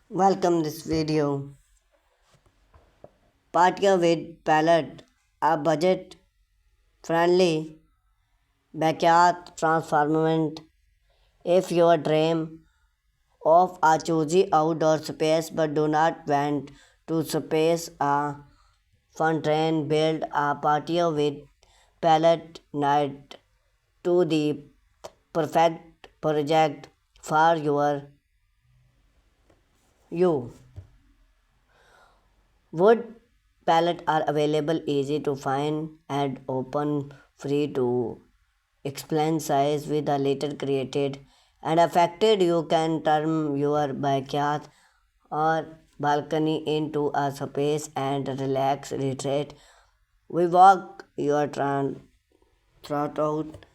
Welcome this video. Patio with Pallet, a budget friendly backyard transformation. If your dream of a choosy outdoor space but do not want to space a fun train, build a patio with pallet night to the perfect project for you. Wood pallets are available, easy to find, and open free to explain size with a little created and affected. You can turn your backyard or balcony into a space and relax retreat. We walk your throughout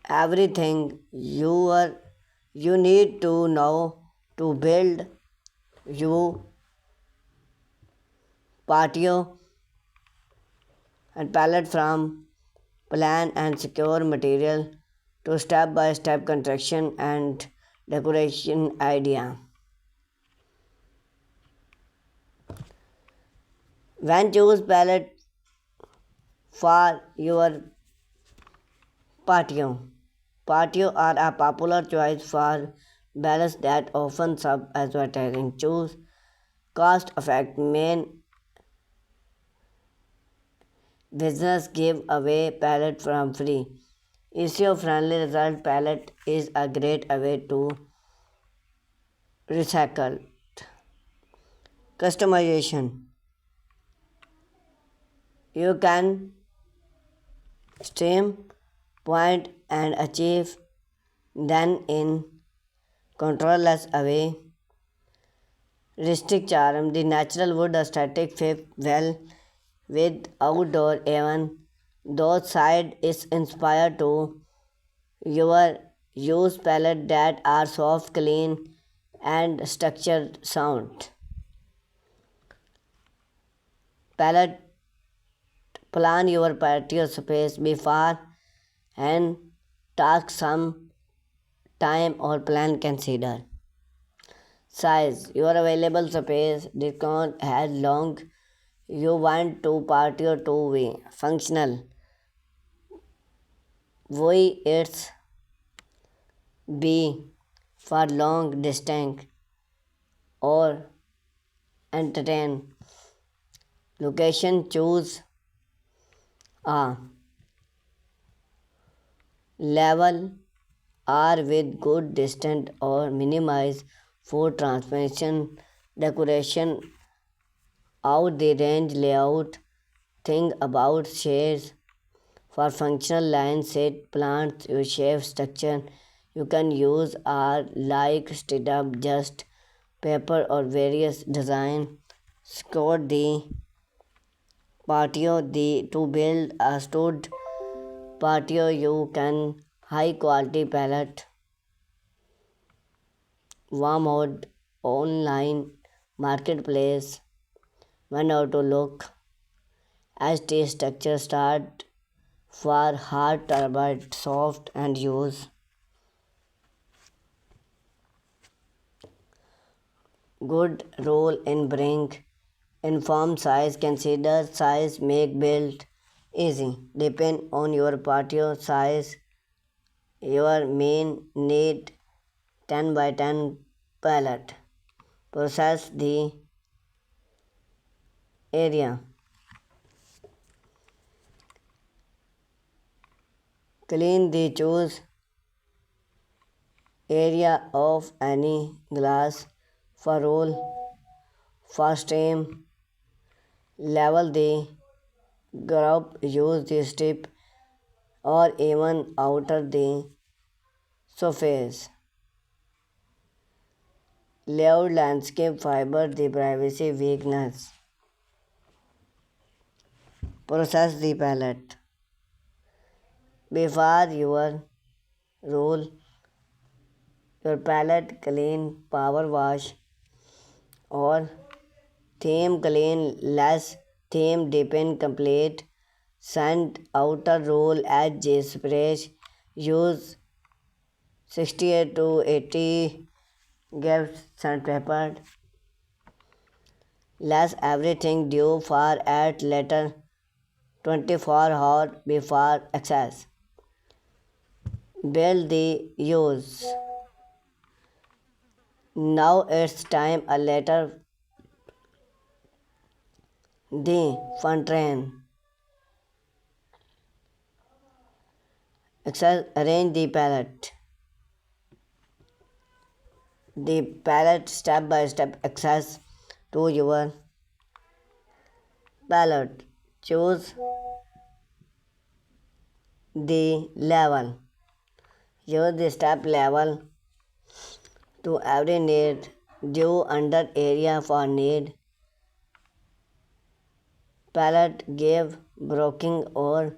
everything you need to know to build you patio and pallet from plan and secure material to step by step construction and decoration idea. When choose pallet for your patio. Patio are a popular choice for balance that often sub advertising. Choose cost effect main business give away pallet from free. Issue friendly result pallet is a great way to recycle. Customization. You can stream, point, and achieve then in controllers away. Restrict charm. The natural wood aesthetic fit well with outdoor even though side is inspired to your use palette that are soft, clean, and structured sound. Palette plan your patio space before and task some time or plan consider. Size your available space discount has long you want to patio to be functional. Why it's be for long distance or entertain. Location choose a level R with good distance or minimize food transmission decoration out the range layout. Think about shades for functional line set plants you shape structure you can use are like straight up just paper or various design. Score the patio to build a stud patio you can high quality pallet warm out online marketplace when how to look as the structure start for hard turbid soft and use good role in bring inform size consider size make build easy depend on your patio size your main need 10 by 10 pallet process the area clean the choose area of any glass for roll first aim level the group use the strip or even outer the surface layout landscape fiber the privacy weakness process the palette before your roll your palette clean power wash or theme clean less theme deepen complete sand outer roll edge sprays use 68 to 80 gives sandpaper. Less everything due for at later 24 hours before access. Build the use. Now it's time a letter the fun train. Access arrange the pallet. The pallet step by step access to your pallet. Choose the level. Use the step level to every need due under area for need. Pallet give broken or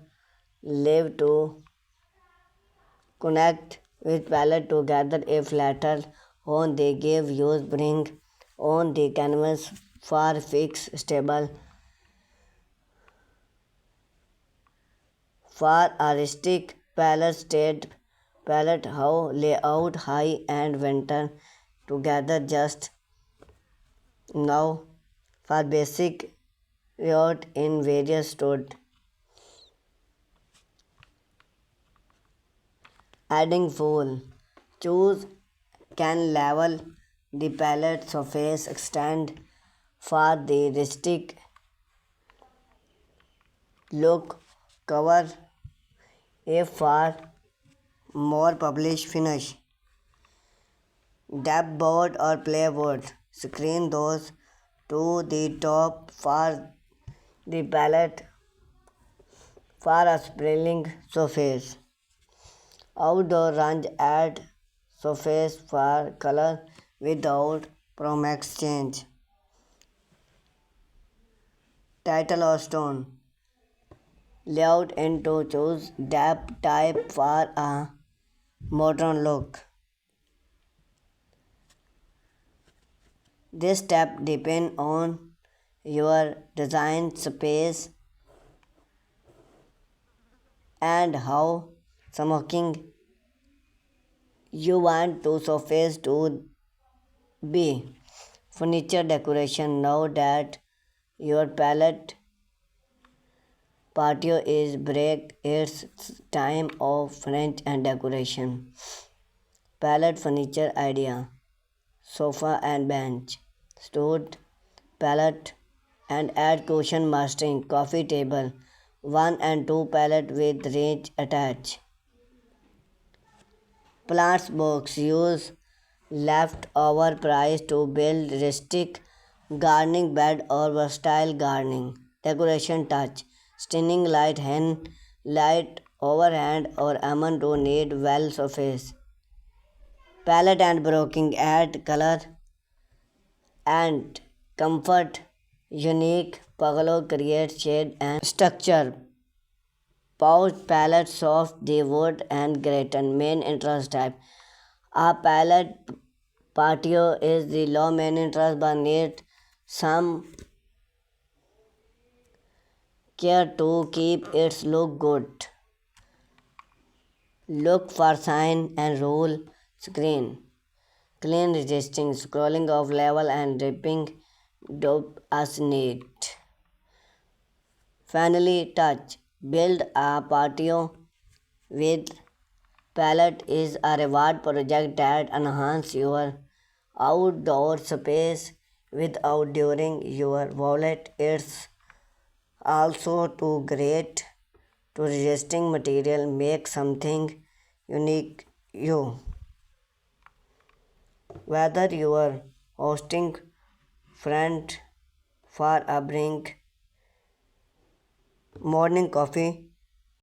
leave to connect with pallet together if later on they give use bring on the canvas for fix stable for a stick pallet state pallet how layout high and winter together just now for basic layout in various stored adding full. Choose can level the palette surface extend for the rustic look cover a for more published finish. Dab board or playboard. Screen those to the top for the palette for a sprawling surface. Outdoor range add surface for color without promax change. Title or stone. Layout into choose depth type for a modern look. This step depends on your design space and how smoking you want to surface to be. Furniture decoration. Now that your palette patio is break, it's time of French and decoration. Palette furniture idea. Sofa and bench. Stood palette and add cushion mastering coffee table. 1 and 2 palette with range attached. Plants box use leftover price to build rustic gardening bed or versatile gardening. Decoration touch. Stunning light hand, light overhand or among to need well surface. Palette and broking add color and comfort. Unique Pagalo creates shade and structure. Pouch palette soft the wood and gratin main interest type. A palette patio is the low main interest but need some care to keep its look good. Look for sign and rule screen. Clean resisting scrolling of level and dripping dope as neat. Finally touch. Build a patio with palette is a reward project that enhance your outdoor space without during your wallet. It's also too great to resisting material make something unique you. Whether you are hosting friend for a drink, morning coffee